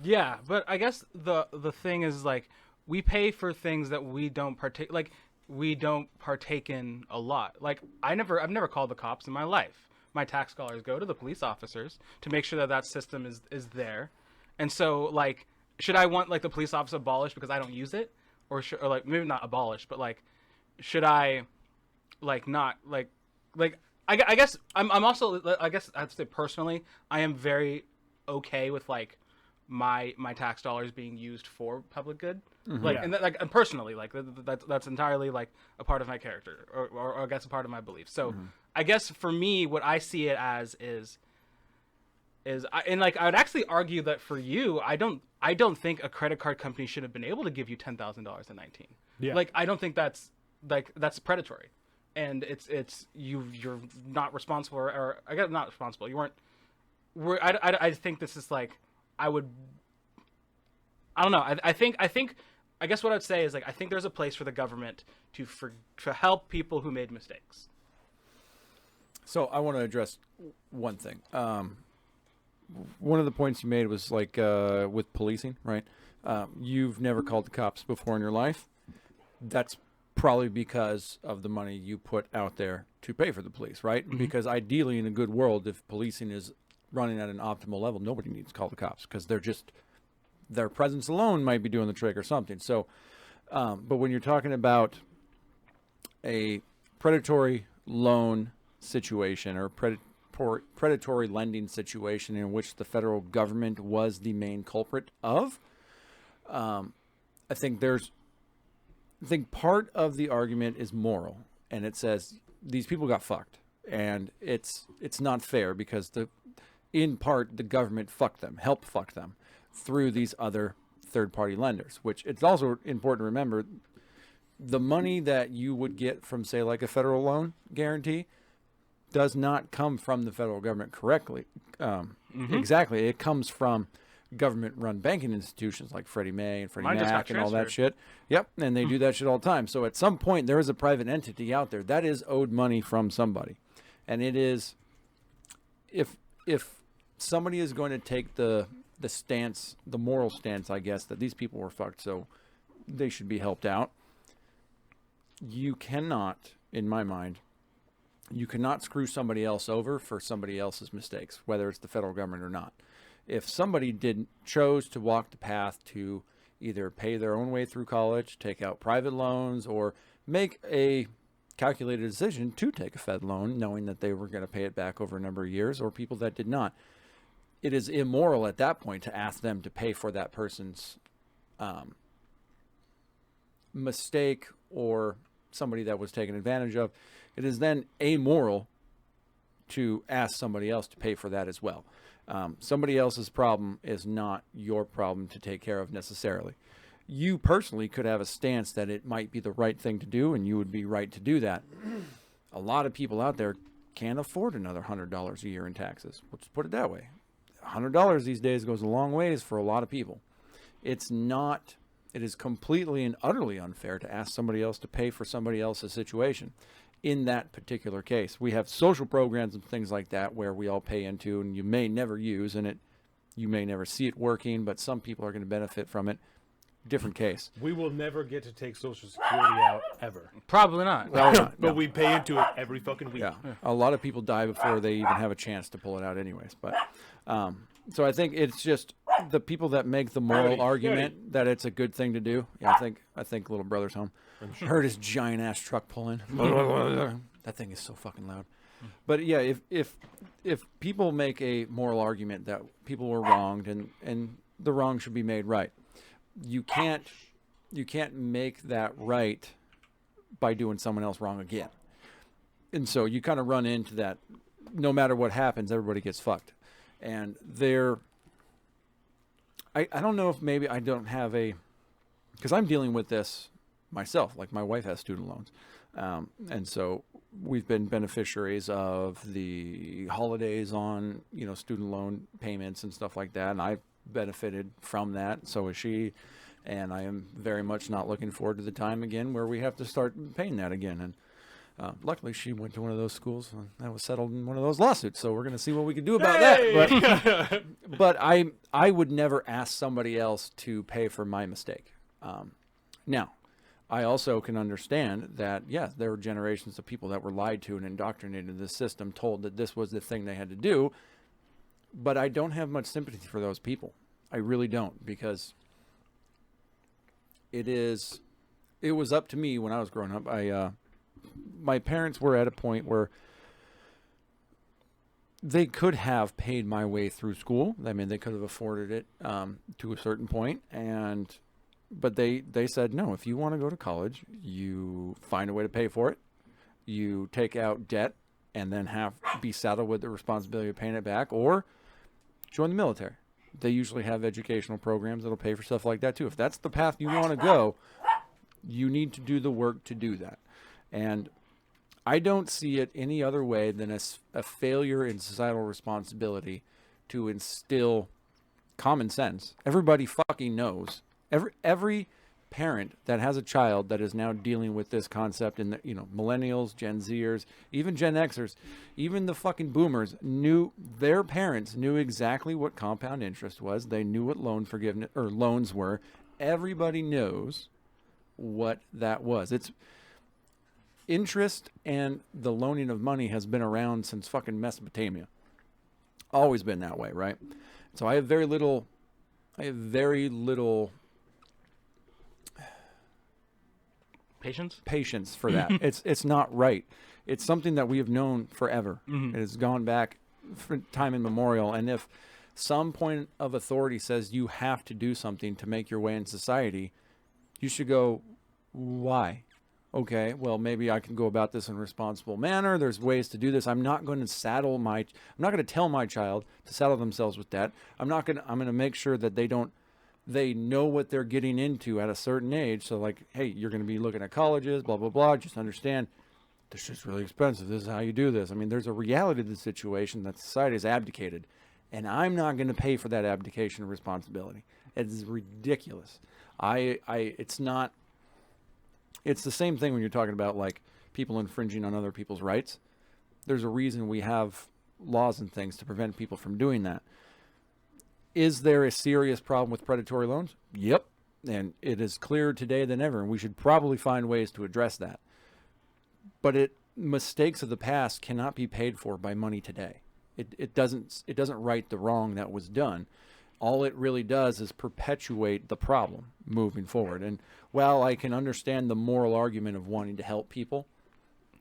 Yeah, but I guess the thing is like we pay for things that we don't partake in a lot. Like I've never called the cops in my life. My tax dollars go to the police officers to make sure that that system is there. And so like should I want like the police officer abolished because I don't use it, or like maybe not abolished, but like should I like not like I guess I'm also I guess I'd say personally I am very okay with like my tax dollars being used for public good. Like Yeah. and and personally like that's entirely like a part of my character, or I guess a part of my belief. So I guess for me what I see it as and like I would actually argue that for you I don't think a credit card company should have been able to give you $10,000 in 19. Yeah. Like I don't think that's predatory, and you're not responsible, or I guess not responsible. You weren't. I think this is like I don't know. I guess what I'd say is like I think there's a place for the government to help people who made mistakes. So I want to address one thing. One of the points you made was like with policing, right? You've never called the cops before in your life. That's probably because of the money you put out there to pay for the police, right? Mm-hmm. Because ideally in a good world, if policing is running at an optimal level, nobody needs to call the cops because their presence alone might be doing the trick or something. So, but when you're talking about a predatory loan situation or predatory lending situation in which the federal government was the main culprit of, I think part of the argument is moral, and it says these people got fucked, and it's not fair because in part the government helped fuck them through these other third-party lenders, which it's also important to remember the money that you would get from, say, like a federal loan guarantee does not come from the federal government exactly. It comes from government-run banking institutions like Freddie Mae and Freddie Mac and all that shit. Yep, and they do that shit all the time. So at some point, there is a private entity out there that is owed money from somebody. And it is, if somebody is going to take the stance, the moral stance, I guess, that these people were fucked, so they should be helped out, you cannot, in my mind, you cannot screw somebody else over for somebody else's mistakes, whether it's the federal government or not. If somebody chose to walk the path to either pay their own way through college, take out private loans, or make a calculated decision to take a Fed loan, knowing that they were going to pay it back over a number of years, or people that did not, it is immoral at that point to ask them to pay for that person's mistake or somebody that was taken advantage of. It is then amoral to ask somebody else to pay for that as well. Somebody else's problem is not your problem to take care of necessarily. You personally could have a stance that it might be the right thing to do, and you would be right to do that. A lot of people out there can't afford another $100 a year in taxes. Let's put it that way. $100 these days goes a long ways for a lot of people. It is completely and utterly unfair to ask somebody else to pay for somebody else's situation. In that particular case, we have social programs and things like that where we all pay into, and you may never use, and you may never see it working, but some people are going to benefit from it. Different case. We will never get to take Social Security out ever. Probably not. But we pay into it every fucking week. Yeah. A lot of people die before they even have a chance to pull it out anyways. But so I think it's just the people that make the moral argument that it's a good thing to do. Yeah, I think little brother's home. Heard his giant ass truck pulling. That thing is so fucking loud. But yeah, if people make a moral argument that people were wronged and the wrong should be made right, you can't make that right by doing someone else wrong again. And so you kind of run into that. No matter what happens, everybody gets fucked. And I don't know if maybe I don't have because I'm dealing with this myself. Like my wife has student loans. And so we've been beneficiaries of the holidays on, student loan payments and stuff like that. And I've benefited from that. So is she. And I am very much not looking forward to the time again where we have to start paying that again. Luckily, she went to one of those schools, and that was settled in one of those lawsuits. So we're going to see what we can do about that. But I would never ask somebody else to pay for my mistake. Now, I also can understand that, yes, there were generations of people that were lied to and indoctrinated in this system, told that this was the thing they had to do. But I don't have much sympathy for those people. I really don't, because it was up to me when I was growing up. My parents were at a point where they could have paid my way through school. I mean, they could have afforded it to a certain point, but they said, no, if you want to go to college, you find a way to pay for it. You take out debt and then be saddled with the responsibility of paying it back, or join the military. They usually have educational programs that'll pay for stuff like that too. If that's the path you want to go, you need to do the work to do that. And I don't see it any other way than a failure in societal responsibility to instill common sense. Everybody fucking knows. Every parent that has a child that is now dealing with this concept, and millennials, Gen Zers, even Gen Xers, even the fucking boomers their parents knew exactly what compound interest was. They knew what loan forgiveness or loans were. Everybody knows what that was. It's interest, and the loaning of money has been around since fucking Mesopotamia. Always been that way, right? So I have very little patience for that. It's not right. It's something that we have known forever. Mm-hmm. It has gone back for time immemorial. And if some point of authority says you have to do something to make your way in society, you should go, why? Okay, well, maybe I can go about this in a responsible manner. There's ways to do this. I'm not going to tell my child to saddle themselves with debt. I'm going to make sure that they know what they're getting into at a certain age. So like, hey, you're going to be looking at colleges, blah, blah, blah. Just understand this shit's really expensive. This is how you do this. I mean, there's a reality to the situation that society has abdicated, and I'm not going to pay for that abdication of responsibility. It's ridiculous. It's the same thing when you're talking about like people infringing on other people's rights. There's a reason we have laws and things to prevent people from doing that. Is there a serious problem with predatory loans? Yep. And it is clearer today than ever, and we should probably find ways to address that. But mistakes of the past cannot be paid for by money today. It doesn't right the wrong that was done. All it really does is perpetuate the problem moving forward. And while I can understand the moral argument of wanting to help people,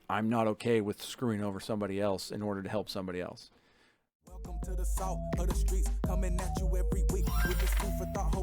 I'm not okay with screwing over somebody else in order to help somebody else. Welcome to the salt of the streets, coming at you every week with this food for thought.